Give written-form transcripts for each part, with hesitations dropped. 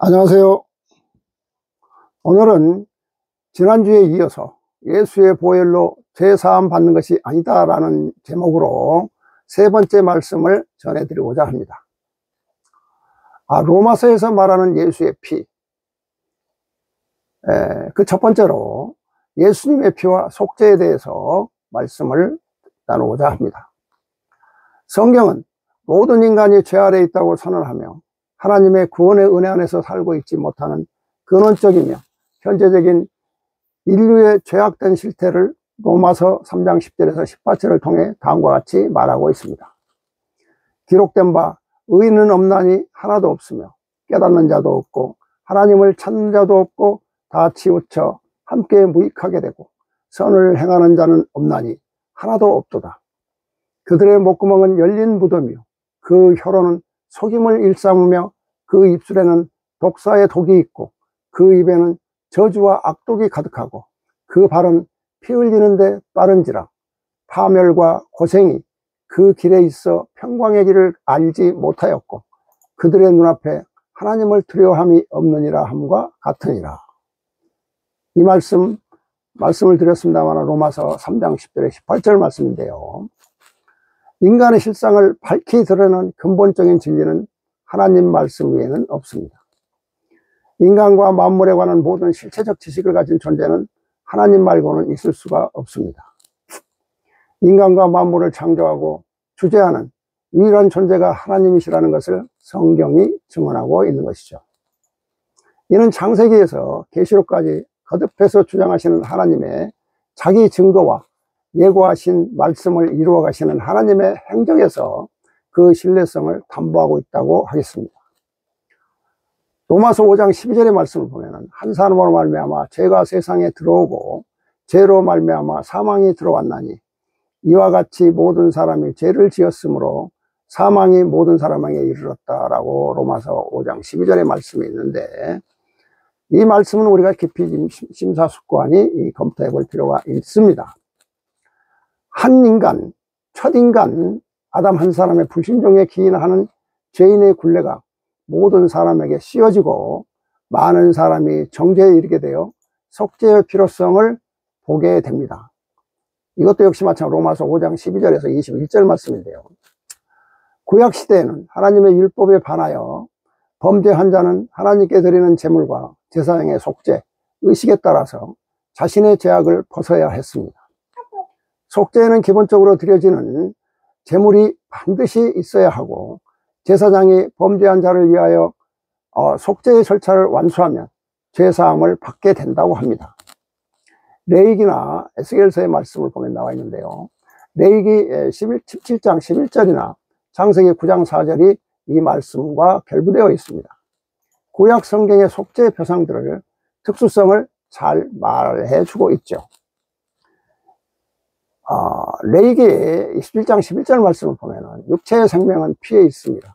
안녕하세요. 오늘은 지난주에 이어서 예수의 보혈로 죄사함 받는 것이 아니다라는 제목으로 세 번째 말씀을 전해드리고자 합니다. 로마서에서 말하는 예수의 피, 그 첫 번째로 예수님의 피와 속죄에 대해서 말씀을 나누고자 합니다. 성경은 모든 인간이 죄 아래 있다고 선언하며 하나님의 구원의 은혜 안에서 살고 있지 못하는 근원적이며 현재적인 인류의 죄악된 실태를 로마서 3장 10절에서 18절을 통해 다음과 같이 말하고 있습니다. 기록된 바 의인은 없나니 하나도 없으며 깨닫는 자도 없고 하나님을 찾는 자도 없고 다 치우쳐 함께 무익하게 되고 선을 행하는 자는 없나니 하나도 없도다. 그들의 목구멍은 열린 무덤이요 그 혀로는 속임을 일삼으며 그 입술에는 독사의 독이 있고 그 입에는 저주와 악독이 가득하고 그 발은 피 흘리는데 빠른지라. 파멸과 고생이 그 길에 있어 평강의 길을 알지 못하였고 그들의 눈앞에 하나님을 두려워함이 없느니라 함과 같으니라. 이 말씀을 드렸습니다만 로마서 3장 10절에 18절 말씀인데요. 인간의 실상을 밝히 드러내는 근본적인 진리는 하나님 말씀 외에는 없습니다. 인간과 만물에 관한 모든 실체적 지식을 가진 존재는 하나님 말고는 있을 수가 없습니다. 인간과 만물을 창조하고 주재하는 유일한 존재가 하나님이시라는 것을 성경이 증언하고 있는 것이죠. 이는 창세기에서 계시록까지 거듭해서 주장하시는 하나님의 자기 증거와 예고하신 말씀을 이루어 가시는 하나님의 행적에서 그 신뢰성을 담보하고 있다고 하겠습니다. 로마서 5장 12절의 말씀을 보면 한 사람으로 말미암아 죄가 세상에 들어오고 죄로 말미암아 사망이 들어왔나니 이와 같이 모든 사람이 죄를 지었으므로 사망이 모든 사람에게 이르렀다라고 로마서 5장 12절의 말씀이 있는데, 이 말씀은 우리가 깊이 심사숙고하니 검토해 볼 필요가 있습니다. 한 인간, 첫인간 아담 한 사람의 불신종에 기인하는 죄인의 굴레가 모든 사람에게 씌워지고 많은 사람이 정죄에 이르게 되어 속죄의 필요성을 보게 됩니다. 이것도 역시 마찬가지로 로마서 5장 12절에서 21절 말씀인데요. 구약시대에는 하나님의 율법에 반하여 범죄한 자는 하나님께 드리는 제물과 제사장의 속죄, 의식에 따라서 자신의 죄악을 벗어야 했습니다. 속죄에는 기본적으로 드려지는 제물이 반드시 있어야 하고 제사장이 범죄한 자를 위하여 속죄의 절차를 완수하면 죄사함을 받게 된다고 합니다. 레위기나 에스겔서의 말씀을 보면 나와 있는데요. 레위기 17장 11절이나 창세기 9장 4절이 이 말씀과 결부되어 있습니다. 구약 성경의 속죄의 표상들을 특수성을 잘 말해 주고 있죠. 레위기 21장 11절 말씀을 보면 육체의 생명은 피에 있습니다.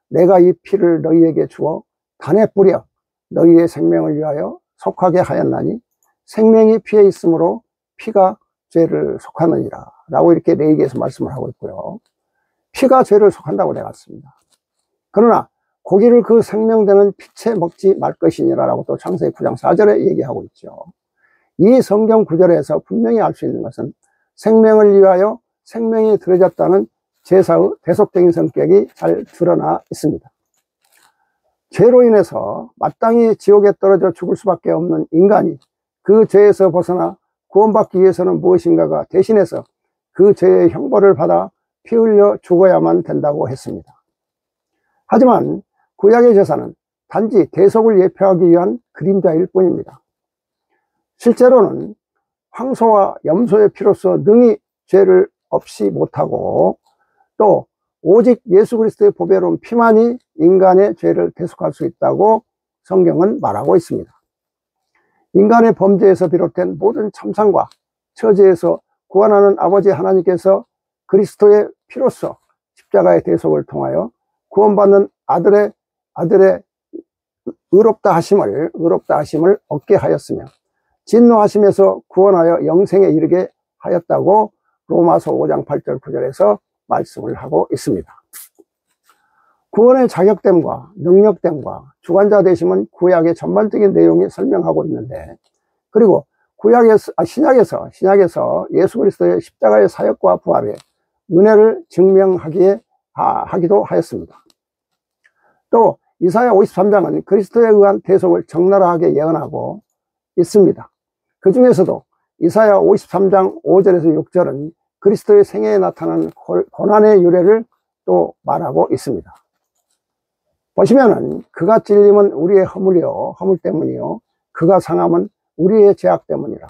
내가 이 피를 너희에게 주어 단에 뿌려 너희의 생명을 위하여 속하게 하였나니 생명이 피에 있으므로 피가 죄를 속하느니라 라고 이렇게 레위기에서 말씀을 하고 있고요. 피가 죄를 속한다고 되어 갔습니다. 그러나 고기를 그 생명되는 피채 먹지 말 것이니라 라고 또 창세기 9장 4절에 얘기하고 있죠. 이 성경 구절에서 분명히 알 수 있는 것은 생명을 위하여 생명이 들여졌다는 제사의 대속적인 성격이 잘 드러나 있습니다. 죄로 인해서 마땅히 지옥에 떨어져 죽을 수밖에 없는 인간이 그 죄에서 벗어나 구원받기 위해서는 무엇인가가 대신해서 그 죄의 형벌을 받아 피 흘려 죽어야만 된다고 했습니다. 하지만 구약의 제사는 단지 대속을 예표하기 위한 그림자일 뿐입니다. 실제로는 황소와 염소의 피로서 능히 죄를 없이 못하고 또 오직 예수 그리스도의 보배로운 피만이 인간의 죄를 대속할 수 있다고 성경은 말하고 있습니다. 인간의 범죄에서 비롯된 모든 참상과 처지에서 구원하는 아버지 하나님께서 그리스도의 피로서 십자가의 대속을 통하여 구원받는 아들의 의롭다 하심을 얻게 하였으며 진노하심에서 구원하여 영생에 이르게 하였다고 로마서 5장 8절 9절에서 말씀을 하고 있습니다. 구원의 자격됨과 능력됨과 주관자 되심은 구약의 전반적인 내용이 설명하고 있는데, 그리고 신약에서 예수 그리스도의 십자가의 사역과 부활의 은혜를 하기도 하였습니다. 또 이사야 53장은 그리스도에 의한 대속을 적나라하게 예언하고 있습니다. 그 중에서도 이사야 53장 5절에서 6절은 그리스도의 생애에 나타난 고난의 유래를 또 말하고 있습니다. 보시면은 그가 찔림은 우리의 허물 때문이요 그가 상함은 우리의 죄악 때문이라.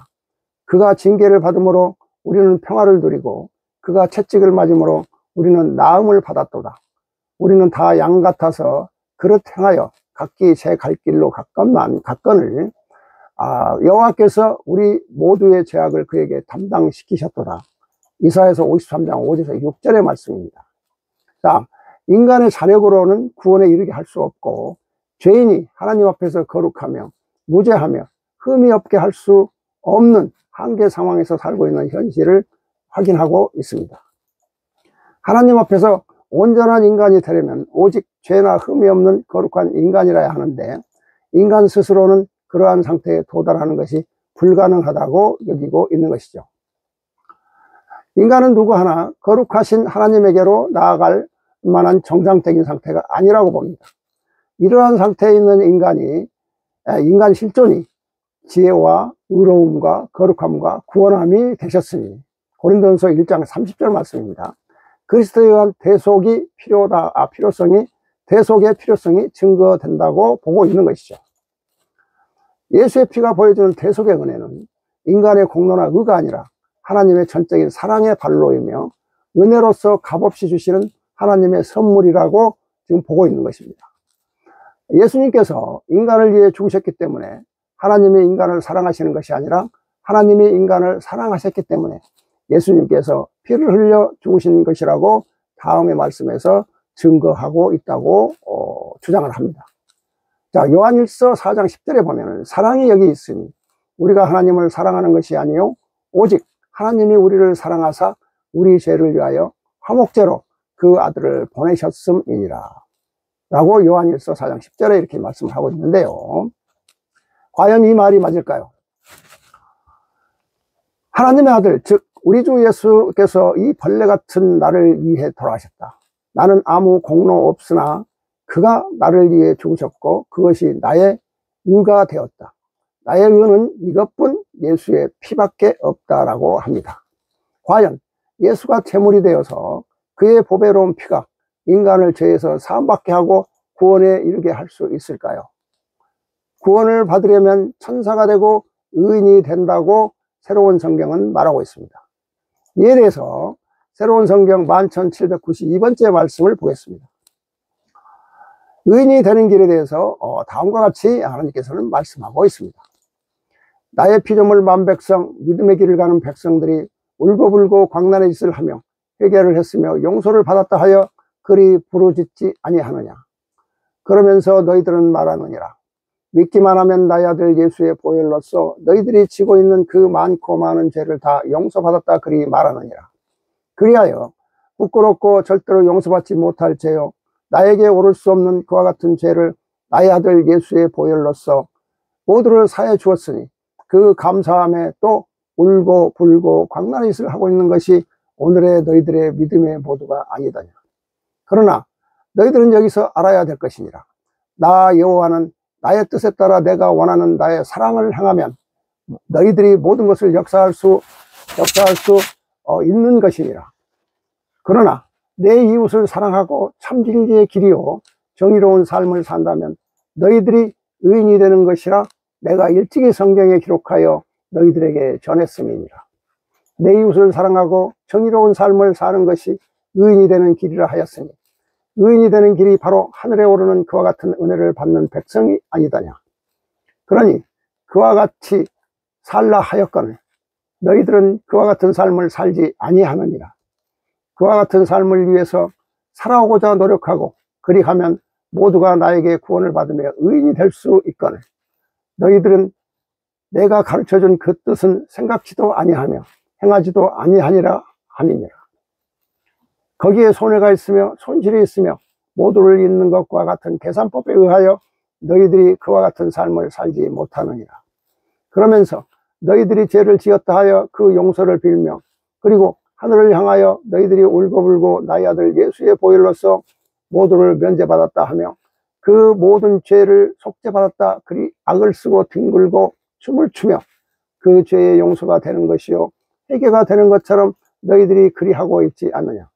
그가 징계를 받음으로 우리는 평화를 누리고 그가 채찍을 맞음으로 우리는 나음을 받았도다. 우리는 다 양 같아서 그릇 행하여 각기 제 갈 길로 갔거늘 여호와께서 우리 모두의 죄악을 그에게 담당시키셨도다. 이사야서 53장 5절에서 6절의 말씀입니다. 자, 인간의 자력으로는 구원에 이르게 할 수 없고 죄인이 하나님 앞에서 거룩하며 무죄하며 흠이 없게 할 수 없는 한계 상황에서 살고 있는 현실을 확인하고 있습니다. 하나님 앞에서 온전한 인간이 되려면 오직 죄나 흠이 없는 거룩한 인간이라야 하는데, 인간 스스로는 그러한 상태에 도달하는 것이 불가능하다고 여기고 있는 것이죠. 인간은 누구 하나 거룩하신 하나님에게로 나아갈 만한 정상적인 상태가 아니라고 봅니다. 이러한 상태에 있는 인간 실존이 지혜와 의로움과 거룩함과 구원함이 되셨으니, 고린도전서 1장 30절 말씀입니다. 그리스도에 의한 대속의 필요성이 증거된다고 보고 있는 것이죠. 예수의 피가 보여주는 대속의 은혜는 인간의 공로나 의가 아니라 하나님의 전적인 사랑의 발로이며 은혜로서 값없이 주시는 하나님의 선물이라고 지금 보고 있는 것입니다. 예수님께서 인간을 위해 죽으셨기 때문에 하나님이 인간을 사랑하시는 것이 아니라 하나님이 인간을 사랑하셨기 때문에 예수님께서 피를 흘려 죽으신 것이라고 다음의 말씀에서 증거하고 있다고 주장을 합니다. 자, 요한일서 4장 10절에 보면은 사랑이 여기 있으니 우리가 하나님을 사랑하는 것이 아니요 오직 하나님이 우리를 사랑하사 우리 죄를 위하여 화목제로 그 아들을 보내셨음이니라 라고 요한일서 4장 10절에 이렇게 말씀을 하고 있는데요, 과연 이 말이 맞을까요? 하나님의 아들, 즉 우리 주 예수께서 이 벌레 같은 나를 위해 돌아가셨다. 나는 아무 공로 없으나 그가 나를 위해 죽으셨고 그것이 나의 의가 되었다. 나의 의는 이것뿐 예수의 피밖에 없다라고 합니다. 과연 예수가 제물이 되어서 그의 보배로운 피가 인간을 죄에서 사함받게 하고 구원에 이르게 할 수 있을까요? 구원을 받으려면 천사가 되고 의인이 된다고 새로운 성경은 말하고 있습니다. 이에 대해서 새로운 성경 11792번째 말씀을 보겠습니다. 의인이 되는 길에 대해서 다음과 같이 하나님께서는 말씀하고 있습니다. 나의 피조물 만백성 믿음의 길을 가는 백성들이 울고불고 광란의 짓을 하며 회개를 했으며 용서를 받았다 하여 그리 부르짖지 아니하느냐. 그러면서 너희들은 말하느니라. 믿기만 하면 나의 아들 예수의 보혈로서 너희들이 지고 있는 그 많고 많은 죄를 다 용서받았다 그리 말하느니라. 그리하여 부끄럽고 절대로 용서받지 못할 죄요 나에게 오를 수 없는 그와 같은 죄를 나의 아들 예수의 보혈로서 모두를 사해 주었으니 그 감사함에 또 울고 불고 광란의 짓을 하고 있는 것이 오늘의 너희들의 믿음의 모두가 아니더냐. 그러나 너희들은 여기서 알아야 될 것이니라. 나 여호와는 나의 뜻에 따라 내가 원하는 나의 사랑을 행하면 너희들이 모든 것을 역사할 수 있는 것이니라. 그러나 내 이웃을 사랑하고 참 진리의 길이요 정의로운 삶을 산다면 너희들이 의인이 되는 것이라 내가 일찍이 성경에 기록하여 너희들에게 전했음이니라. 내 이웃을 사랑하고 정의로운 삶을 사는 것이 의인이 되는 길이라 하였으니 의인이 되는 길이 바로 하늘에 오르는 그와 같은 은혜를 받는 백성이 아니더냐. 그러니 그와 같이 살라 하였거늘 너희들은 그와 같은 삶을 살지 아니하느니라. 그와 같은 삶을 위해서 살아오고자 노력하고 그리하면 모두가 나에게 구원을 받으며 의인이 될 수 있거늘 너희들은 내가 가르쳐준 그 뜻은 생각지도 아니하며 행하지도 아니하니라 함이니라. 거기에 손해가 있으며 손실이 있으며 모두를 잇는 것과 같은 계산법에 의하여 너희들이 그와 같은 삶을 살지 못하느니라. 그러면서 너희들이 죄를 지었다 하여 그 용서를 빌며 그리고 하늘을 향하여 너희들이 울고불고 나의 아들 예수의 보혈로서 모두를 면제받았다 하며 그 모든 죄를 속죄받았다 그리 악을 쓰고 뒹굴고 춤을 추며 그 죄의 용서가 되는 것이요 회개가 되는 것처럼 너희들이 그리하고 있지 않느냐.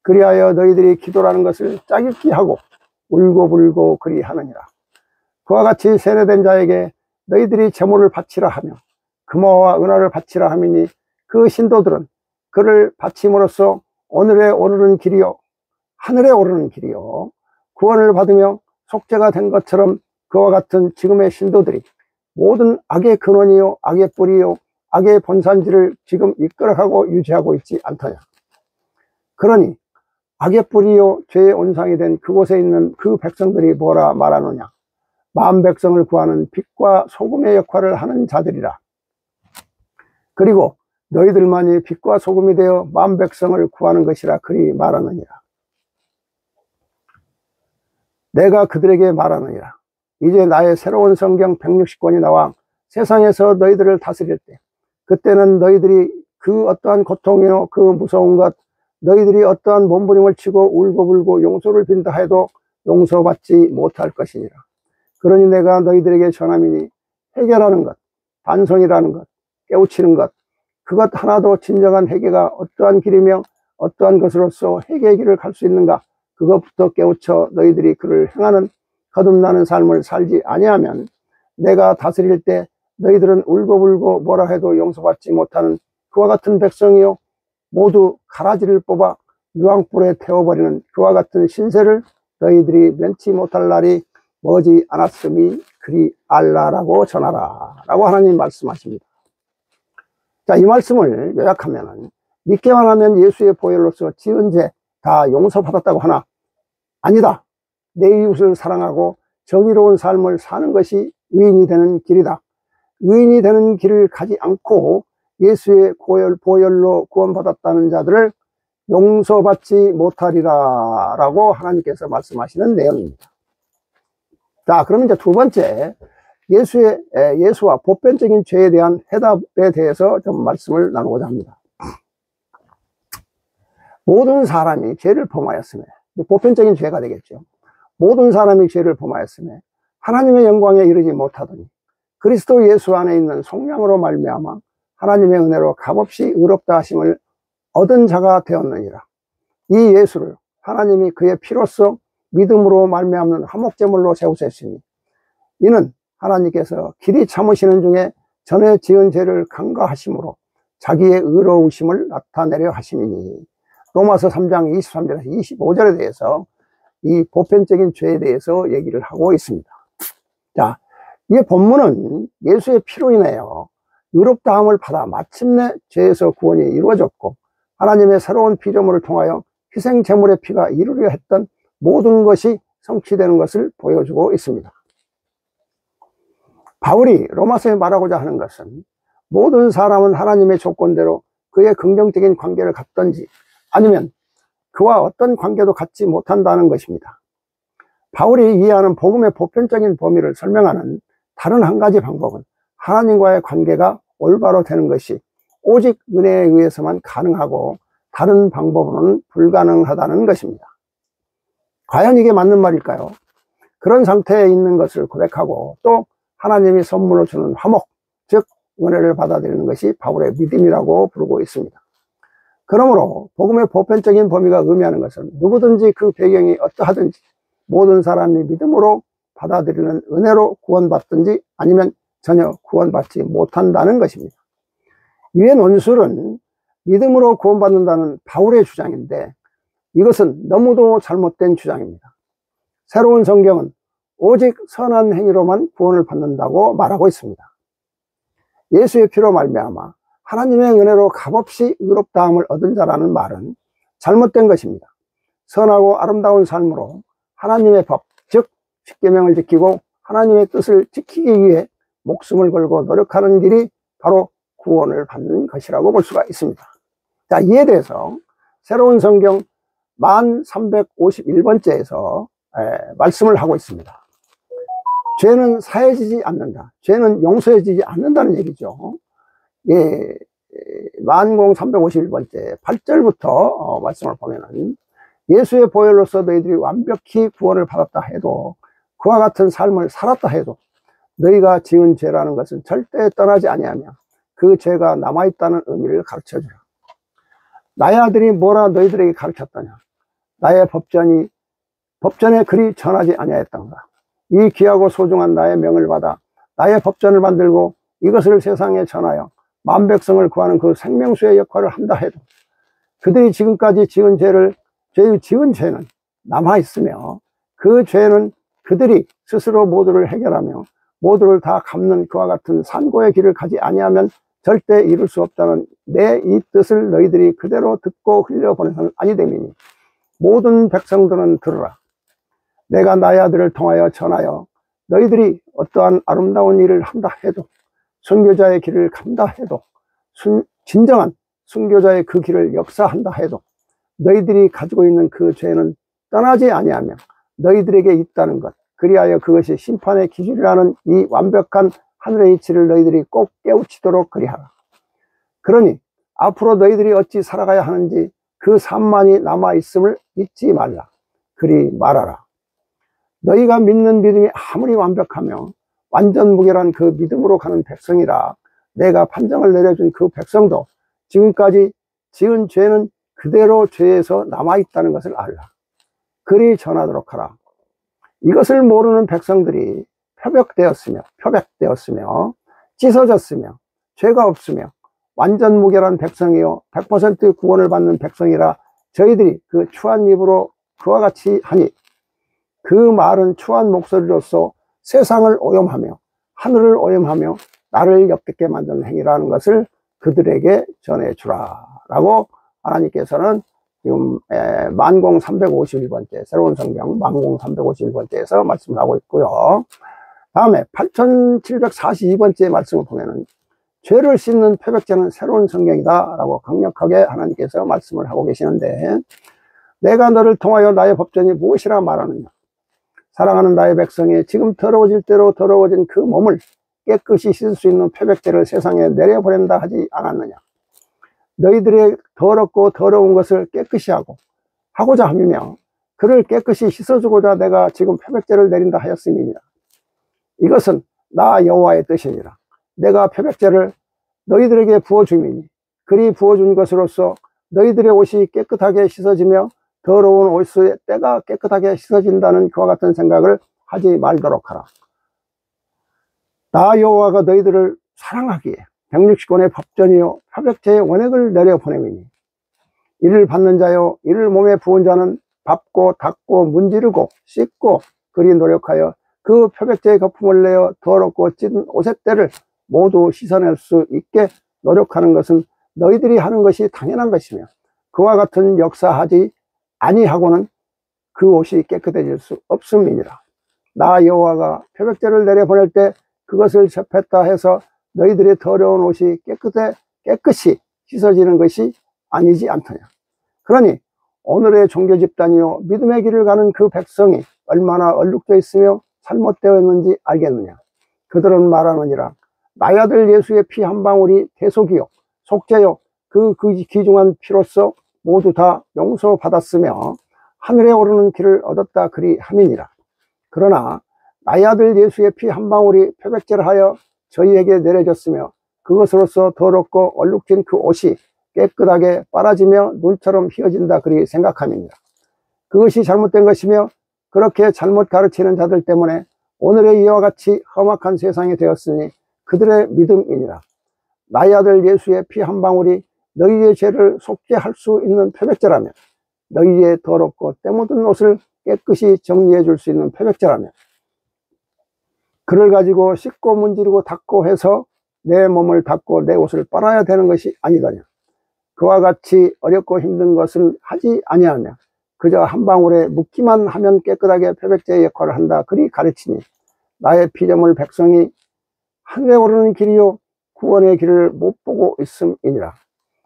그리하여 너희들이 기도라는 것을 짜깁기 하고 울고불고 그리하느니라. 그와 같이 세뇌된 자에게 너희들이 제물을 바치라 하며 금화와 은화를 바치라 하미니 그 신도들은 그를 바침으로써 오늘에 오르는 길이요 하늘에 오르는 길이요 구원을 받으며 속죄가 된 것처럼 그와 같은 지금의 신도들이 모든 악의 근원이요 악의 뿌리요 악의 본산지를 지금 이끌어가고 유지하고 있지 않더냐. 그러니 악의 뿌리요 죄의 온상이 된 그곳에 있는 그 백성들이 뭐라 말하느냐. 마음 백성을 구하는 빛과 소금의 역할을 하는 자들이라. 그리고 너희들만이 빛과 소금이 되어 마음 백성을 구하는 것이라 그리 말하느니라. 내가 그들에게 말하느니라. 이제 나의 새로운 성경 160권이 나와 세상에서 너희들을 다스릴 때 그때는 너희들이 그 어떠한 고통이요 그 무서운 것 너희들이 어떠한 몸부림을 치고 울고불고 용서를 빈다 해도 용서받지 못할 것이니라. 그러니 내가 너희들에게 전함이니 회개라는 것, 반성이라는 것, 깨우치는 것 그것 하나도 진정한 회개가 어떠한 길이며 어떠한 것으로서 회개의 길을 갈 수 있는가 그것부터 깨우쳐 너희들이 그를 행하는 거듭나는 삶을 살지 아니하면 내가 다스릴 때 너희들은 울고불고 뭐라 해도 용서받지 못하는 그와 같은 백성이요 모두 가라지를 뽑아 유황불에 태워버리는 그와 같은 신세를 너희들이 면치 못할 날이 머지 않았음이 그리 알라라고 전하라 라고 하나님 말씀하십니다. 자, 이 말씀을 요약하면 믿기만 하면 예수의 보혈로서 지은 죄 다 용서받았다고 하나 아니다. 내 이웃을 사랑하고 정의로운 삶을 사는 것이 의인이 되는 길이다. 의인이 되는 길을 가지 않고 예수의 보혈로 구원받았다는 자들을 용서받지 못하리라 라고 하나님께서 말씀하시는 내용입니다. 자, 그러면 이제 두 번째 예수와 보편적인 죄에 대한 해답에 대해서 좀 말씀을 나누고자 합니다. 모든 사람이 죄를 범하였으며 보편적인 죄가 되겠죠. 모든 사람이 죄를 범하였으며 하나님의 영광에 이르지 못하더니 그리스도 예수 안에 있는 속량으로 말미암아 하나님의 은혜로 값없이 의롭다 하심을 얻은 자가 되었느니라. 이 예수를 하나님이 그의 피로써 믿음으로 말미암는 화목제물로 세우셨으니 이는 하나님께서 길이 참으시는 중에 전에 지은 죄를 간과하심으로 자기의 의로우심을 나타내려 하심이니. 로마서 3장 23절에서 25절에 대해서 이 보편적인 죄에 대해서 얘기를 하고 있습니다. 자, 이 본문은 예수의 피로 인하여 의롭다함을 받아 마침내 죄에서 구원이 이루어졌고 하나님의 새로운 피조물을 통하여 희생 제물의 피가 이루려 했던 모든 것이 성취되는 것을 보여주고 있습니다. 바울이 로마서에 말하고자 하는 것은 모든 사람은 하나님의 조건대로 그의 긍정적인 관계를 갖든지 아니면 그와 어떤 관계도 갖지 못한다는 것입니다. 바울이 이해하는 복음의 보편적인 범위를 설명하는 다른 한 가지 방법은 하나님과의 관계가 올바로 되는 것이 오직 은혜에 의해서만 가능하고 다른 방법으로는 불가능하다는 것입니다. 과연 이게 맞는 말일까요? 그런 상태에 있는 것을 고백하고 또 하나님이 선물로 주는 화목, 즉 은혜를 받아들이는 것이 바울의 믿음이라고 부르고 있습니다. 그러므로 복음의 보편적인 범위가 의미하는 것은 누구든지 그 배경이 어떠하든지 모든 사람이 믿음으로 받아들이는 은혜로 구원받든지 아니면 전혀 구원받지 못한다는 것입니다. 위의 논술은 믿음으로 구원받는다는 바울의 주장인데 이것은 너무도 잘못된 주장입니다. 새로운 성경은 오직 선한 행위로만 구원을 받는다고 말하고 있습니다. 예수의 피로 말미암아 하나님의 은혜로 값없이 의롭다함을 얻은 자라는 말은 잘못된 것입니다. 선하고 아름다운 삶으로 하나님의 법, 즉 십계명을 지키고 하나님의 뜻을 지키기 위해 목숨을 걸고 노력하는 길이 바로 구원을 받는 것이라고 볼 수가 있습니다. 자, 이에 대해서 새로운 성경 만 351번째에서 말씀을 하고 있습니다. 죄는 사해지지 않는다. 죄는 용서해지지 않는다는 얘기죠. 예, 만공 351번째 8절부터 말씀을 보면은 예수의 보혈로서 너희들이 완벽히 구원을 받았다 해도 그와 같은 삶을 살았다 해도 너희가 지은 죄라는 것은 절대 떠나지 아니하며 그 죄가 남아있다는 의미를 가르쳐주라. 나의 아들이 뭐라 너희들에게 가르쳤더냐. 나의 법전에 그리 전하지 아니하였던가. 이 귀하고 소중한 나의 명을 받아 나의 법전을 만들고 이것을 세상에 전하여 만백성을 구하는 그 생명수의 역할을 한다 해도 그들이 지금까지 지은 죄는 남아있으며 그 죄는 그들이 스스로 모두를 해결하며 모두를 다 갚는 그와 같은 산고의 길을 가지 아니하면 절대 이룰 수 없다는 내 이 뜻을 너희들이 그대로 듣고 흘려보내서는 아니됨이니 모든 백성들은 들으라. 내가 나의 아들을 통하여 전하여 너희들이 어떠한 아름다운 일을 한다 해도 순교자의 길을 간다 해도 진정한 순교자의 그 길을 역사한다 해도 너희들이 가지고 있는 그 죄는 떠나지 아니하며 너희들에게 있다는 것, 그리하여 그것이 심판의 기준이라는 이 완벽한 하늘의 이치를 너희들이 꼭 깨우치도록 그리하라. 그러니 앞으로 너희들이 어찌 살아가야 하는지 그 삶만이 남아있음을 잊지 말라. 그리 말하라. 너희가 믿는 믿음이 아무리 완벽하며 완전 무결한 그 믿음으로 가는 백성이라 내가 판정을 내려준 그 백성도 지금까지 지은 죄는 그대로 죄에서 남아있다는 것을 알라. 그리 전하도록 하라. 이것을 모르는 백성들이 표백되었으며 찢어졌으며 죄가 없으며 완전 무결한 백성이요 100% 구원을 받는 백성이라 저희들이 그 추한 입으로 그와 같이 하니 그 말은 추한 목소리로서 세상을 오염하며 하늘을 오염하며 나를 역겹게 만드는 행위라는 것을 그들에게 전해주라 라고 하나님께서는 지금 만공 351번째 새로운 성경 만공 351번째에서 말씀을 하고 있고요. 다음에 8742번째 말씀을 보면은 죄를 씻는 표백제는 새로운 성경이다 라고 강력하게 하나님께서 말씀을 하고 계시는데 내가 너를 통하여 나의 법전이 무엇이라 말하느냐. 사랑하는 나의 백성이 지금 더러워질 대로 더러워진 그 몸을 깨끗이 씻을 수 있는 표백제를 세상에 내려보낸다 하지 않았느냐. 너희들의 더럽고 더러운 것을 깨끗이 하고자 함이며 그를 깨끗이 씻어주고자 내가 지금 표백제를 내린다 하였음이니라. 이것은 나 여호와의 뜻이니라. 내가 표백제를 너희들에게 부어줌이니 그리 부어준 것으로서 너희들의 옷이 깨끗하게 씻어지며 더러운 옷의 때가 깨끗하게 씻어진다는 그와 같은 생각을 하지 말도록 하라. 나 여호와가 너희들을 사랑하기에 160권의 법전이요 표백제의 원액을 내려보내미니 이를 받는 자요 이를 몸에 부은 자는 밟고 닦고 문지르고 씻고 그리 노력하여 그 표백제의 거품을 내어 더럽고 찢은 옷의 때를 모두 씻어낼 수 있게 노력하는 것은 너희들이 하는 것이 당연한 것이며 그와 같은 역사하지 아니하고는 그 옷이 깨끗해질 수 없음이니라. 나 여호와가 표백제를 내려보낼 때 그것을 접했다 해서 너희들의 더러운 옷이 깨끗이 씻어지는 것이 아니지 않더냐. 그러니 오늘의 종교 집단이요 믿음의 길을 가는 그 백성이 얼마나 얼룩져 있으며 잘못되어 있는지 알겠느냐. 그들은 말하느니라. 나의 아들 예수의 피 한 방울이 대속이요 속죄요 그 귀중한 피로써 모두 다 용서받았으며 하늘에 오르는 길을 얻었다 그리 함이니라. 그러나 나의 아들 예수의 피 한 방울이 표백제를 하여 저희에게 내려졌으며 그것으로서 더럽고 얼룩진 그 옷이 깨끗하게 빨아지며 눈처럼 휘어진다 그리 생각함이니라. 그것이 잘못된 것이며 그렇게 잘못 가르치는 자들 때문에 오늘의 이와 같이 험악한 세상이 되었으니 그들의 믿음이니라. 나의 아들 예수의 피 한 방울이 너희의 죄를 속죄할 수 있는 표백제라면 너희의 더럽고 때 묻은 옷을 깨끗이 정리해 줄 수 있는 표백제라면 그를 가지고 씻고 문지르고 닦고 해서 내 몸을 닦고 내 옷을 빨아야 되는 것이 아니더냐. 그와 같이 어렵고 힘든 것을 하지 아니하며 그저 한 방울에 묻기만 하면 깨끗하게 표백제의 역할을 한다 그리 가르치니 나의 피조물 백성이 하늘에 오르는 길이요 구원의 길을 못 보고 있음이니라.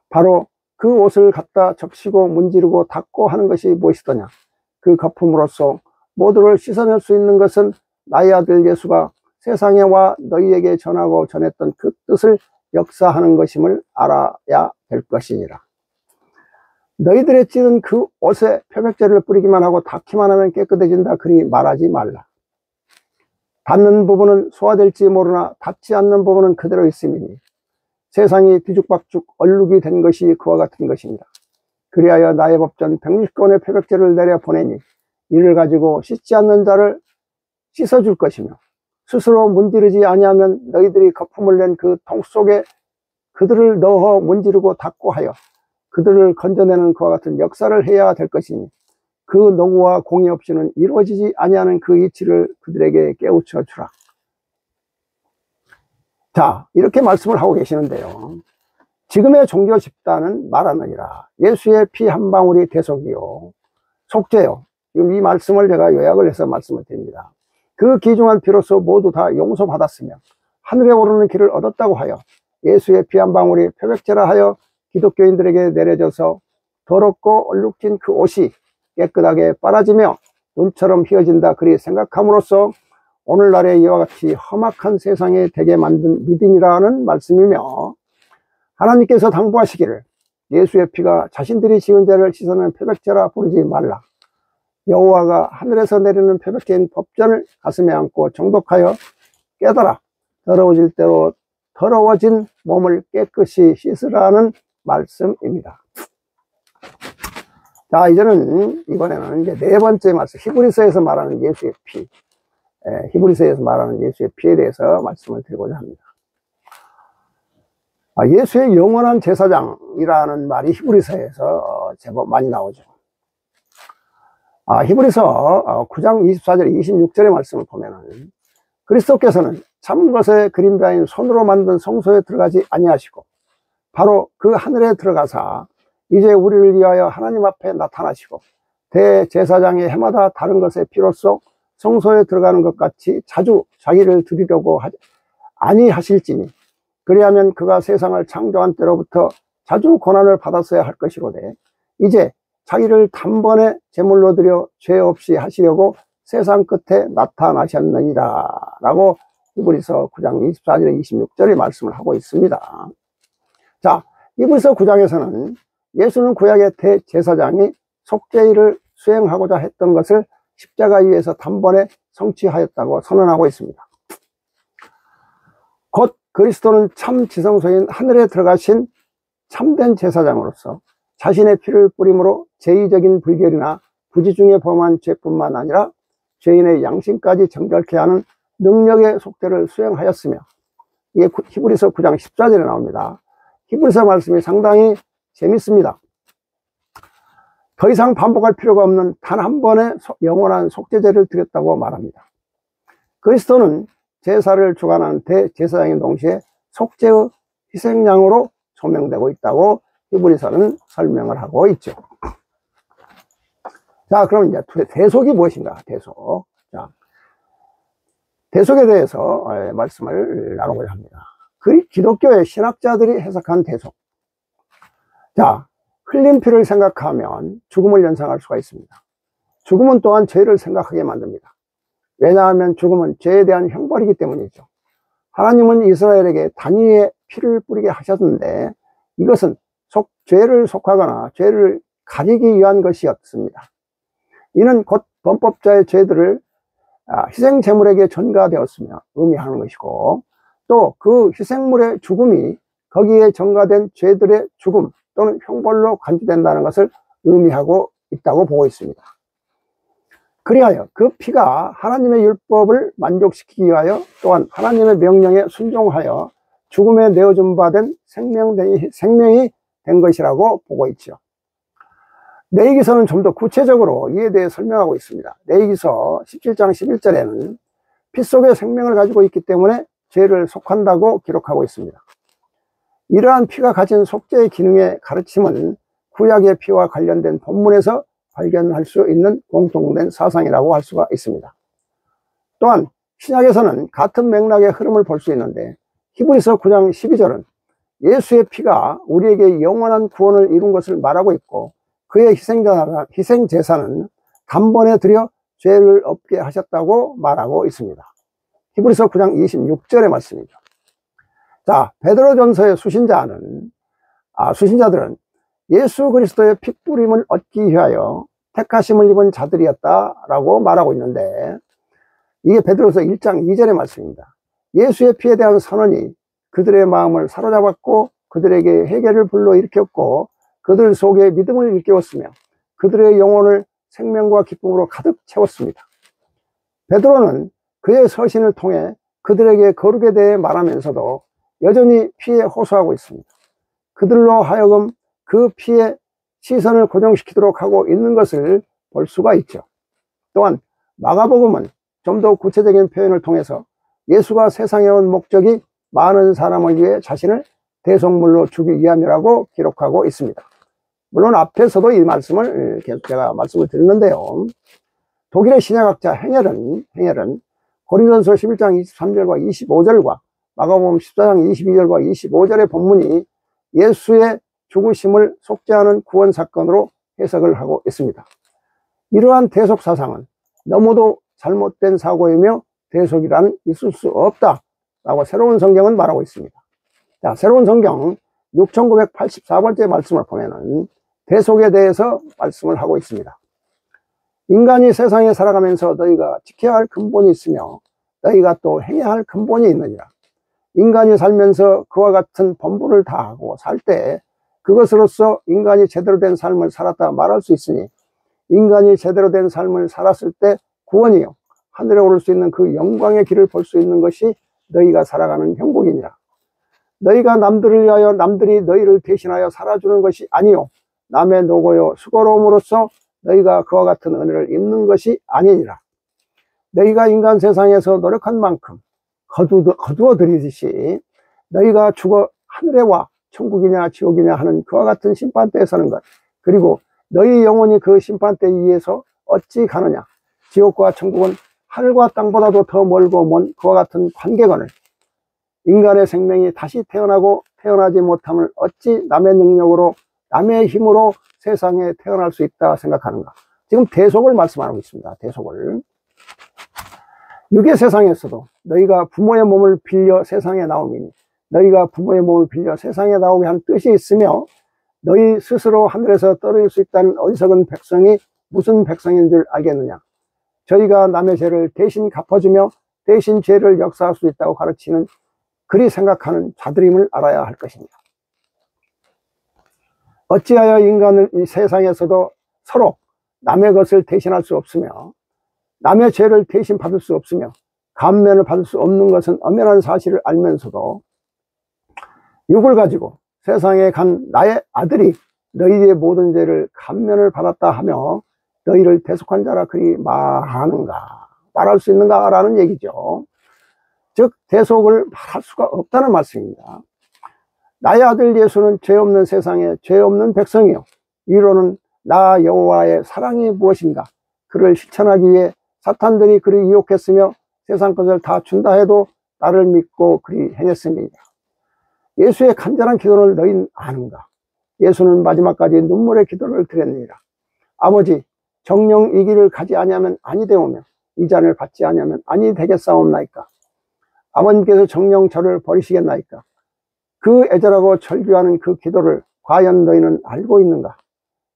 바로 그 옷을 갖다 적시고 문지르고 닦고 하는 것이 무엇이더냐? 그 거품으로써 모두를 씻어낼 수 있는 것은 나의 아들 예수가 세상에 와 너희에게 전하고 전했던 그 뜻을 역사하는 것임을 알아야 될 것이니라. 너희들의 찢은 그 옷에 표백제를 뿌리기만 하고 닦기만 하면 깨끗해진다. 그리 말하지 말라. 닿는 부분은 소화될지 모르나 닿지 않는 부분은 그대로 있음이니 세상이 뒤죽박죽 얼룩이 된 것이 그와 같은 것입니다. 그리하여 나의 법전 160권의 표백제를 내려 보내니 이를 가지고 씻지 않는 자를 씻어줄 것이며 스스로 문지르지 아니하면 너희들이 거품을 낸 그 통 속에 그들을 넣어 문지르고 닦고 하여 그들을 건져내는 그와 같은 역사를 해야 될 것이니 그 노고와 공의 없이는 이루어지지 아니하는 그 이치를 그들에게 깨우쳐 주라. 자, 이렇게 말씀을 하고 계시는데요. 지금의 종교 집단은 말하느니라. 예수의 피 한 방울이 대속이요 속죄요. 지금 이 말씀을 제가 요약을 해서 말씀을 드립니다. 그 귀중한 피로서 모두 다 용서받았으며 하늘에 오르는 길을 얻었다고 하여 예수의 피 한 방울이 표백제라 하여 기독교인들에게 내려져서 더럽고 얼룩진 그 옷이 깨끗하게 빨아지며 눈처럼 휘어진다. 그리 생각함으로써 오늘날의 이와 같이 험악한 세상에 되게 만든 믿음이라는 말씀이며, 하나님께서 당부하시기를 예수의 피가 자신들이 지은 죄를 씻어낸 표백제라 부르지 말라. 여호와가 하늘에서 내리는 표백제인 법전을 가슴에 안고 정독하여 깨달아 더러워질 대로 더러워진 몸을 깨끗이 씻으라는 말씀입니다. 자, 이번에는 이제 네 번째 말씀, 히브리서에서 말하는 예수의 피, 히브리서에서 말하는 예수의 피에 대해서 말씀을 드리고자 합니다. 예수의 영원한 제사장이라는 말이 히브리서에서 제법 많이 나오죠. 히브리서 9장 24절 26절의 말씀을 보면은 그리스도께서는 참 것의 그림자인 손으로 만든 성소에 들어가지 아니하시고 바로 그 하늘에 들어가사 이제 우리를 위하여 하나님 앞에 나타나시고 대제사장이 해마다 다른 것의 피로써 성소에 들어가는 것 같이 자주 자기를 드리려고 아니하실지니 그리하면 그가 세상을 창조한 때로부터 자주 고난을 받았어야 할 것이로되 이제 자기를 단번에 제물로 드려 죄 없이 하시려고 세상 끝에 나타나셨느니라 라고 히브리서 9장 24절에 26절의 말씀을 하고 있습니다. 자, 히브리서 9장에서는 예수는 구약의 대제사장이 속죄일을 수행하고자 했던 것을 십자가 위에서 단번에 성취하였다고 선언하고 있습니다. 곧 그리스도는 참 지성소인 하늘에 들어가신 참된 제사장으로서 자신의 피를 뿌림으로 제의적인 불결이나 부지 중에 범한 죄뿐만 아니라 죄인의 양심까지 정결케 하는 능력의 속죄를 수행하였으며, 이게 히브리서 9장 14절에 나옵니다. 히브리서 말씀이 상당히 재밌습니다. 더 이상 반복할 필요가 없는 단 한 번의 영원한 속죄제를 드렸다고 말합니다. 그리스도는 제사를 주관하는 대제사장인 동시에 속죄의 희생양으로 조명되고 있다고 히브리서는 설명을 하고 있죠. 자, 그럼 이제 대속이 무엇인가? 대속. 자, 대속에 대해서 말씀을 나누고자 합니다. 기독교의 신학자들이 해석한 대속. 자, 흘린 피를 생각하면 죽음을 연상할 수가 있습니다. 죽음은 또한 죄를 생각하게 만듭니다. 왜냐하면 죽음은 죄에 대한 형벌이기 때문이죠. 하나님은 이스라엘에게 단위의 피를 뿌리게 하셨는데 이것은 죄를 속하거나 죄를 가리기 위한 것이었습니다. 이는 곧 범법자의 죄들을 희생제물에게 전가되었으며 의미하는 것이고, 또 그 희생물의 죽음이 거기에 전가된 죄들의 죽음 또는 형벌로 간주된다는 것을 의미하고 있다고 보고 있습니다. 그리하여 그 피가 하나님의 율법을 만족시키기 위하여 또한 하나님의 명령에 순종하여 죽음에 내어준 바 된 생명이 된 것이라고 보고 있죠. 레위기서는 좀 더 구체적으로 이에 대해 설명하고 있습니다. 레위기서 17장 11절에는 피 속에 생명을 가지고 있기 때문에 죄를 속한다고 기록하고 있습니다. 이러한 피가 가진 속죄의 기능의 가르침은 구약의 피와 관련된 본문에서 발견할 수 있는 공통된 사상이라고 할 수가 있습니다. 또한 신약에서는 같은 맥락의 흐름을 볼 수 있는데 히브리서 9장 12절은 예수의 피가 우리에게 영원한 구원을 이룬 것을 말하고 있고, 그의 희생제사는 단번에 드려 죄를 없게 하셨다고 말하고 있습니다. 히브리서 9장 26절의 말씀이죠. 자, 베드로전서의 수신자들은 예수 그리스도의 핏부림을 얻기 위하여 택하심을 입은 자들이었다라고 말하고 있는데, 이게 베드로서 1장 2절의 말씀입니다. 예수의 피에 대한 선언이 그들의 마음을 사로잡았고 그들에게 회개를 불러일으켰고 그들 속에 믿음을 일깨웠으며 그들의 영혼을 생명과 기쁨으로 가득 채웠습니다. 베드로는 그의 서신을 통해 그들에게 거룩에 대해 말하면서도 여전히 피에 호소하고 있습니다. 그들로 하여금 그 피에 시선을 고정시키도록 하고 있는 것을 볼 수가 있죠. 또한 마가복음은 좀 더 구체적인 표현을 통해서 예수가 세상에 온 목적이 많은 사람을 위해 자신을 대속물로 주기 위함이라고 기록하고 있습니다. 물론 앞에서도 이 말씀을 계속 제가 말씀을 드렸는데요. 독일의 신약학자 행헬은 고린도전서 11장 23절과 25절과 마가복음 14장 22절과 25절의 본문이 예수의 죽으심을 속죄하는 구원 사건으로 해석을 하고 있습니다. 이러한 대속 사상은 너무도 잘못된 사고이며 대속이란 있을 수 없다라고 새로운 성경은 말하고 있습니다. 자, 새로운 성경 6984번째 말씀을 보면은 대속에 대해서 말씀을 하고 있습니다. 인간이 세상에 살아가면서 너희가 지켜야 할 근본이 있으며 너희가 또 행해야 할 근본이 있느니라. 인간이 살면서 그와 같은 본분을 다하고 살 때 그것으로서 인간이 제대로 된 삶을 살았다 말할 수 있으니, 인간이 제대로 된 삶을 살았을 때 구원이요 하늘에 오를 수 있는 그 영광의 길을 볼 수 있는 것이 너희가 살아가는 형국이니라. 너희가 남들을 위하여 남들이 너희를 대신하여 살아주는 것이 아니요 남의 노고요 수고로움으로써 너희가 그와 같은 은혜를 입는 것이 아니니라. 너희가 인간 세상에서 노력한 만큼 거두어 들이듯이 너희가 죽어 하늘에 와 천국이냐 지옥이냐 하는 그와 같은 심판대에 서는 것, 그리고 너희 영혼이 그 심판대 위에서 어찌 가느냐. 지옥과 천국은 하늘과 땅보다도 더 멀고 먼 그와 같은 관계건을, 인간의 생명이 다시 태어나고 태어나지 못함을 어찌 남의 능력으로 남의 힘으로 세상에 태어날 수 있다 생각하는가. 지금 대속을 말씀하고 있습니다. 대속을. 육의 세상에서도 너희가 부모의 몸을 빌려 세상에 나오니 너희가 부모의 몸을 빌려 세상에 나오게 한 뜻이 있으며, 너희 스스로 하늘에서 떨어질 수 있다는 어리석은 백성이 무슨 백성인 줄 알겠느냐. 저희가 남의 죄를 대신 갚아주며 대신 죄를 역사할 수 있다고 가르치는 그리 생각하는 자들임을 알아야 할 것입니다. 어찌하여 인간은 이 세상에서도 서로 남의 것을 대신할 수 없으며 남의 죄를 대신 받을 수 없으며 감면을 받을 수 없는 것은 엄연한 사실을 알면서도 육을 가지고 세상에 간 나의 아들이 너희의 모든 죄를 감면을 받았다 하며 너희를 대속한 자라 그리 말할 수 있는가 라는 얘기죠. 즉 대속을 말할 수가 없다는 말씀입니다. 나의 아들 예수는 죄 없는 세상에 죄 없는 백성이요 이로는 나 여호와의 사랑이 무엇인가 그를 실천하기 위해 사탄들이 그리 유혹했으며 세상 것을 다 준다 해도 나를 믿고 그리 행했습니다. 예수의 간절한 기도를 너희는 아는가. 예수는 마지막까지 눈물의 기도를 드렸느니라. 아버지, 정령 이 길을 가지 아니하면 아니 되오며 이 잔을 받지 아니하면 아니 되겠사옵나이까. 아버님께서 정령 저를 버리시겠나이까. 그 애절하고 절규하는 그 기도를 과연 너희는 알고 있는가.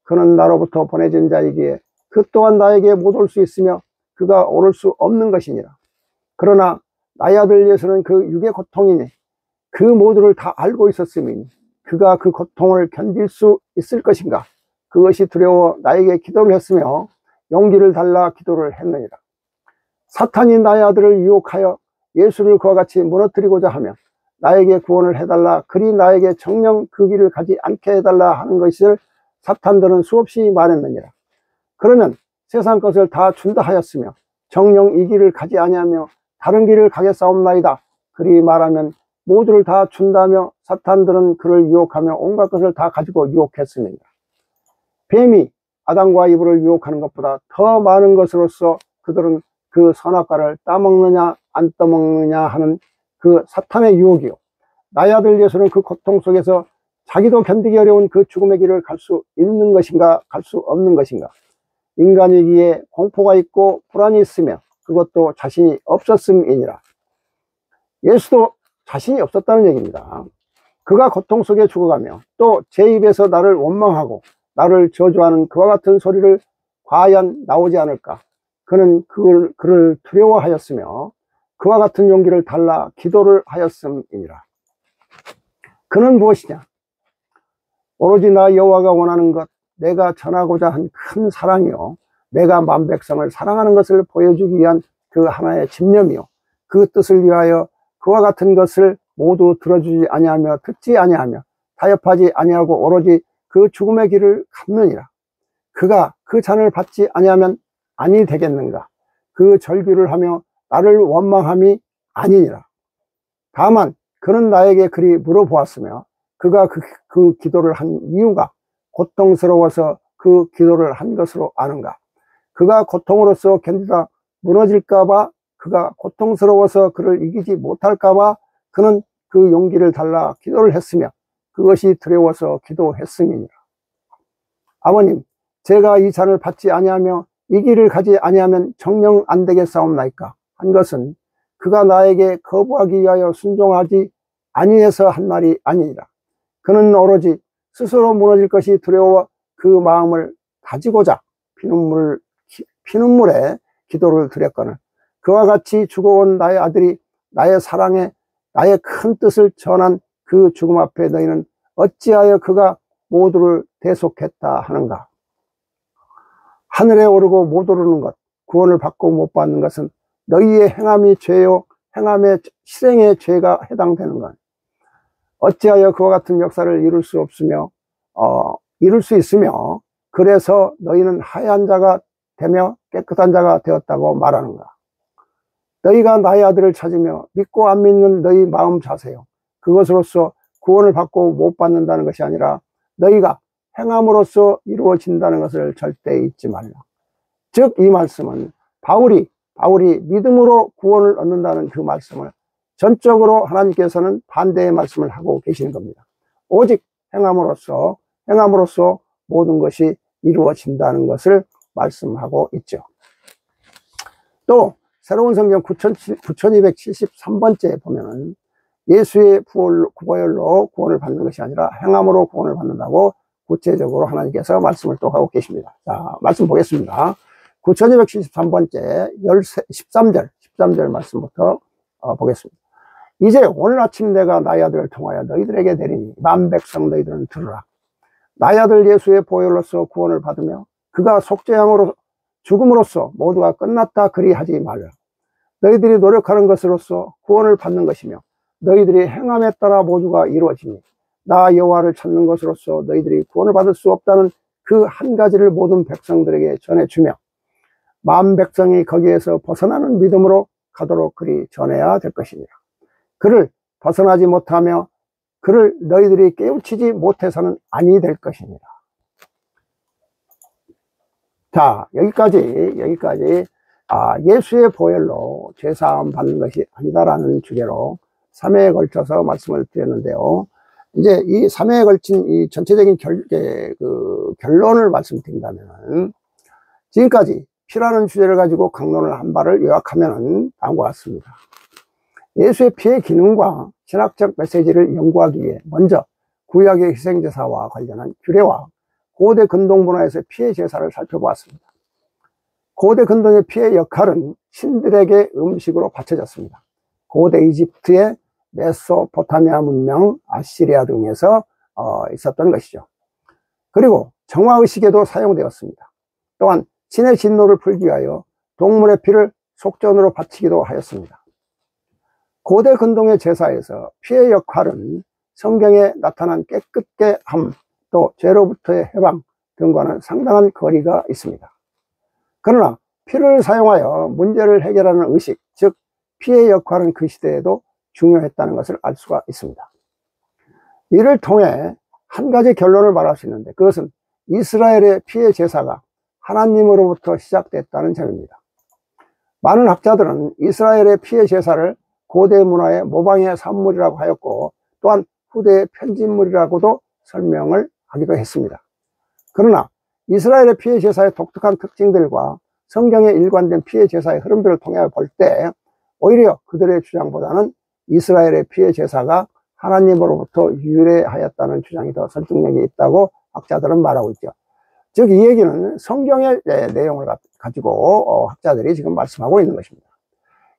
그는 나로부터 보내진 자이기에 그 또한 나에게 못 올 수 있으며 그가 오를 수 없는 것이니라. 그러나 나의 아들 예수는 그 육의 고통이니 그 모두를 다 알고 있었으니 그가 그 고통을 견딜 수 있을 것인가. 그것이 두려워 나에게 기도를 했으며 용기를 달라 기도를 했느니라. 사탄이 나의 아들을 유혹하여 예수를 그와 같이 무너뜨리고자 하며 나에게 구원을 해달라 그리 나에게 정녕 그 길을 가지 않게 해달라 하는 것을 사탄들은 수없이 말했느니라. 그러면 세상 것을 다 준다 하였으며 정녕 이 길을 가지 아니하며 다른 길을 가겠사옵나이다 그리 말하면 모두를 다 준다며 사탄들은 그를 유혹하며 온갖 것을 다 가지고 유혹했습니다. 뱀이 아담과 이브를 유혹하는 것보다 더 많은 것으로서 그들은 그 선악과를 따먹느냐 안 따먹느냐 하는 그 사탄의 유혹이요 나의 아들 예수는 그 고통 속에서 자기도 견디기 어려운 그 죽음의 길을 갈 수 있는 것인가, 갈 수 없는 것인가? 인간이기에 공포가 있고 불안이 있으며 그것도 자신이 없었음이니라. 예수도 자신이 없었다는 얘기입니다. 그가 고통 속에 죽어가며 또 제 입에서 나를 원망하고 나를 저주하는 그와 같은 소리를 과연 나오지 않을까? 그는 그를 두려워하였으며 그와 같은 용기를 달라 기도를 하였음이니라. 그는 무엇이냐? 오로지 나 여호와가 원하는 것, 내가 전하고자 한 큰 사랑이요, 내가 만백성을 사랑하는 것을 보여주기 위한 그 하나의 집념이요, 그 뜻을 위하여 그와 같은 것을 모두 들어주지 아니하며 듣지 아니하며 타협하지 아니하고 오로지 그 죽음의 길을 갚느니라. 그가 그 잔을 받지 아니하면 아니 되겠는가? 그 절규를 하며 나를 원망함이 아니니라. 다만 그는 나에게 그리 물어보았으며 그가 그 기도를 한 이유가 고통스러워서 그 기도를 한 것으로 아는가? 그가 고통으로서 견디다 무너질까봐, 그가 고통스러워서 그를 이기지 못할까봐 그는 그 용기를 달라 기도를 했으며 그것이 두려워서 기도했음이니라. 아버님, 제가 이 잔을 받지 아니하며 이 길을 가지 아니하면 정녕 안 되겠사옵나이까? 한 것은 그가 나에게 거부하기 위하여 순종하지 아니해서 한 말이 아니니라. 그는 오로지 스스로 무너질 것이 두려워 그 마음을 다지고자 피눈물에 기도를 드렸거늘 그와 같이 죽어온 나의 아들이 나의 사랑에 나의 큰 뜻을 전한 그 죽음 앞에 너희는 어찌하여 그가 모두를 대속했다 하는가? 하늘에 오르고 못 오르는 것, 구원을 받고 못 받는 것은 너희의 행함이 죄요, 행함의 실행의 죄가 해당되는 것. 어찌하여 그와 같은 역사를 이룰 수 없으며 이룰 수 있으며 그래서 너희는 하얀 자가 되며 깨끗한 자가 되었다고 말하는가? 너희가 나의 아들을 찾으며 믿고 안 믿는 너희 마음 자세요. 그것으로서 구원을 받고 못 받는다는 것이 아니라 너희가 행함으로써 이루어진다는 것을 절대 잊지 말라. 즉 이 말씀은 바울이 믿음으로 구원을 얻는다는 그 말씀을 전적으로 하나님께서는 반대의 말씀을 하고 계시는 겁니다. 오직 행함으로써 모든 것이 이루어진다는 것을 말씀하고 있죠. 또 새로운 성경 9273번째에 보면은 예수의 보혈로 구원을 받는 것이 아니라 행함으로 구원을 받는다고 구체적으로 하나님께서 말씀을 또 하고 계십니다. 자, 말씀 보겠습니다. 9273번째 13절 말씀부터 보겠습니다. 이제 오늘 아침 내가 나의 아들을 통하여 너희들에게 내리니 만백성 너희들은 들으라. 나의 아들 예수의 보혈로서 구원을 받으며 그가 속죄함으로 죽음으로써 모두가 끝났다 그리하지 말라. 너희들이 노력하는 것으로서 구원을 받는 것이며 너희들이 행함에 따라 모두가 이루어지니 나 여호와를 찾는 것으로서 너희들이 구원을 받을 수 없다는 그 한 가지를 모든 백성들에게 전해주며 만 백성이 거기에서 벗어나는 믿음으로 가도록 그리 전해야 될 것이니라. 그를 벗어나지 못하며 그를 너희들이 깨우치지 못해서는 아니 될 것이니라. 자, 여기까지 예수의 보혈로 죄사함 받는 것이 아니다라는 주제로 3회에 걸쳐서 말씀을 드렸는데요. 이제 이 3회에 걸친 이 전체적인 결론을 말씀드린다면, 지금까지 피라는 주제를 가지고 강론을 한 바를 요약하면 다음과 같습니다. 예수의 피의 기능과 신학적 메시지를 연구하기 위해 먼저 구약의 희생제사와 관련한 규례와 고대 근동 문화에서의 피의 제사를 살펴보았습니다. 고대 근동의 피의 역할은 신들에게 음식으로 바쳐졌습니다. 고대 이집트의 메소포타미아 문명, 아시리아 등에서 있었던 것이죠. 그리고 정화의식에도 사용되었습니다. 또한 신의 진노를 풀기 위하여 동물의 피를 속전으로 바치기도 하였습니다. 고대 근동의 제사에서 피의 역할은 성경에 나타난 깨끗게 함, 또 죄로부터의 해방 등과는 상당한 거리가 있습니다. 그러나 피를 사용하여 문제를 해결하는 의식, 즉 피의 역할은 그 시대에도 중요했다는 것을 알 수가 있습니다. 이를 통해 한 가지 결론을 말할 수 있는데, 그것은 이스라엘의 피의 제사가 하나님으로부터 시작됐다는 점입니다. 많은 학자들은 이스라엘의 피의 제사를 고대 문화의 모방의 산물이라고 하였고, 또한 후대의 편집물이라고도 설명을 하기도 했습니다. 그러나 이스라엘의 피해 제사의 독특한 특징들과 성경에 일관된 피해 제사의 흐름들을 통해 볼 때 오히려 그들의 주장보다는 이스라엘의 피해 제사가 하나님으로부터 유래하였다는 주장이 더 설득력이 있다고 학자들은 말하고 있죠. 즉 이 얘기는 성경의 내용을 가지고 학자들이 지금 말씀하고 있는 것입니다.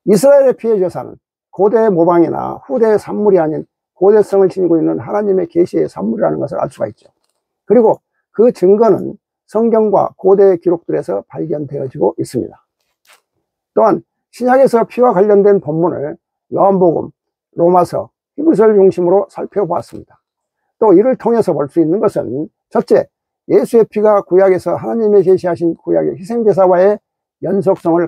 이스라엘의 피해 제사는 고대의 모방이나 후대의 산물이 아닌 고대성을 지니고 있는 하나님의 계시의 산물이라는 것을 알 수가 있죠. 그리고 그 증거는 성경과 고대의 기록들에서 발견되어지고 있습니다. 또한 신약에서 피와 관련된 본문을 요한복음, 로마서, 히브리서를 중심으로 살펴보았습니다. 또 이를 통해서 볼 수 있는 것은 첫째, 예수의 피가 구약에서 하나님의 제시하신 구약의 희생제사와의 연속성을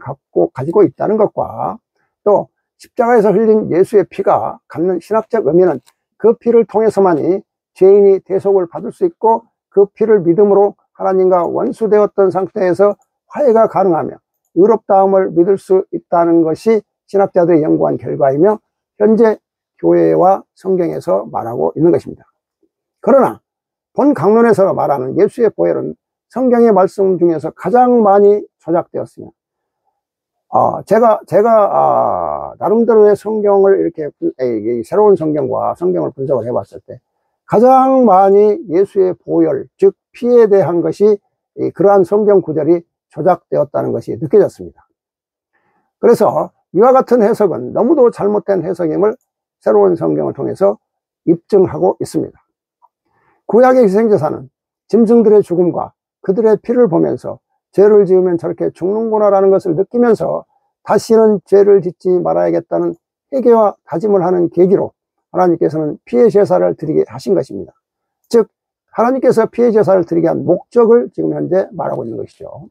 가지고 있다는 것과 또 십자가에서 흘린 예수의 피가 갖는 신학적 의미는 그 피를 통해서만이 죄인이 대속을 받을 수 있고 그 피를 믿음으로 하나님과 원수되었던 상태에서 화해가 가능하며 의롭다함을 믿을 수 있다는 것이 신학자들의 연구한 결과이며 현재 교회와 성경에서 말하고 있는 것입니다. 그러나 본 강론에서 말하는 예수의 보혈은 성경의 말씀 중에서 가장 많이 조작되었으며 제가 나름대로의 성경을 이렇게 새로운 성경과 성경을 분석을 해봤을 때 가장 많이 예수의 보혈, 즉 피에 대한 것이 그러한 성경 구절이 조작되었다는 것이 느껴졌습니다. 그래서 이와 같은 해석은 너무도 잘못된 해석임을 새로운 성경을 통해서 입증하고 있습니다. 구약의 희생제사는 짐승들의 죽음과 그들의 피를 보면서 죄를 지으면 저렇게 죽는구나라는 것을 느끼면서 다시는 죄를 짓지 말아야겠다는 회개와 다짐을 하는 계기로 하나님께서는 피해 제사를 드리게 하신 것입니다. 즉 하나님께서 피해 제사를 드리게 한 목적을 지금 현재 말하고 있는 것이죠.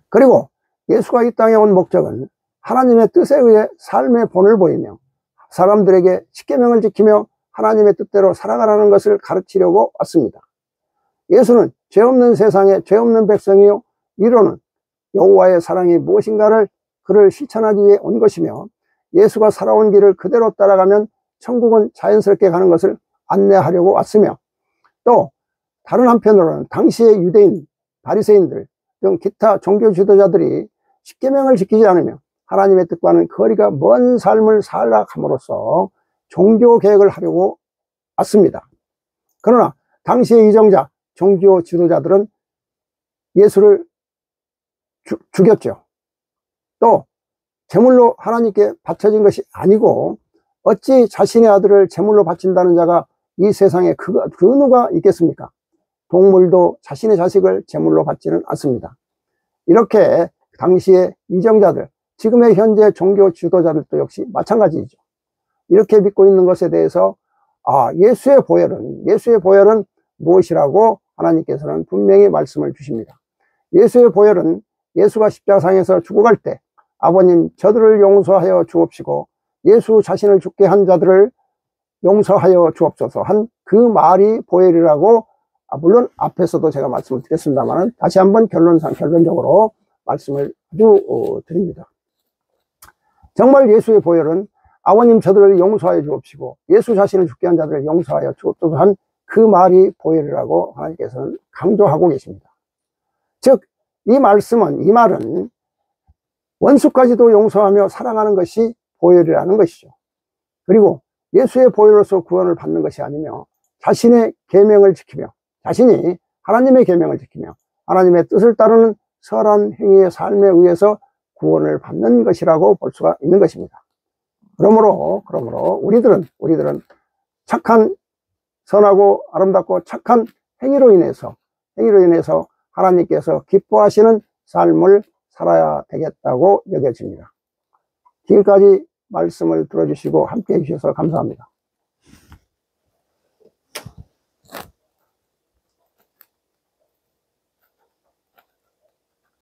그리고 예수가 이 땅에 온 목적은 하나님의 뜻에 의해 삶의 본을 보이며 사람들에게 십계명을 지키며 하나님의 뜻대로 살아가라는 것을 가르치려고 왔습니다. 예수는 죄 없는 세상에 죄 없는 백성이요 이로는 여호와의 사랑이 무엇인가를 그를 실천하기 위해 온 것이며 예수가 살아온 길을 그대로 따라가면 천국은 자연스럽게 가는 것을 안내하려고 왔으며 또 다른 한편으로는 당시의 유대인, 바리새인들 등 기타 종교 지도자들이 십계명을 지키지 않으며 하나님의 뜻과는 거리가 먼 삶을 살아감으로써 종교 개혁을 하려고 왔습니다. 그러나 당시의 이정자, 종교 지도자들은 예수를 죽였죠. 또 제물로 하나님께 바쳐진 것이 아니고 어찌 자신의 아들을 제물로 바친다는 자가 이 세상에 그 누가 있겠습니까? 동물도 자신의 자식을 제물로 받지는 않습니다. 이렇게 당시의 이정자들, 지금의 현재 종교 지도자들도 역시 마찬가지죠. 이렇게 믿고 있는 것에 대해서 예수의 보혈은 무엇이라고 하나님께서는 분명히 말씀을 주십니다. 예수의 보혈은 예수가 십자가상에서 죽어갈 때 아버님 저들을 용서하여 주옵시고 예수 자신을 죽게 한 자들을 용서하여 주옵소서 한 그 말이 보혈이라고 물론 앞에서도 제가 말씀을 드렸습니다만 다시 한번 결론적으로 말씀을 드립니다. 정말 예수의 보혈은 아버님 저들을 용서하여 주옵시고 예수 자신을 죽게 한 자들을 용서하여 주옵소서 한 그 말이 보혈이라고 하나님께서는 강조하고 계십니다. 즉 이 말은 원수까지도 용서하며 사랑하는 것이 보혈이라는 것이죠. 그리고 예수의 보혈로서 구원을 받는 것이 아니며 자신의 계명을 지키며 자신이 하나님의 계명을 지키며 하나님의 뜻을 따르는 선한 행위의 삶에 의해서 구원을 받는 것이라고 볼 수가 있는 것입니다. 그러므로 우리들은 착한 선하고 아름답고 착한 행위로 인해서 하나님께서 기뻐하시는 삶을 살아야 되겠다고 여겨집니다. 지금까지 말씀을 들어주시고 함께 해주셔서 감사합니다.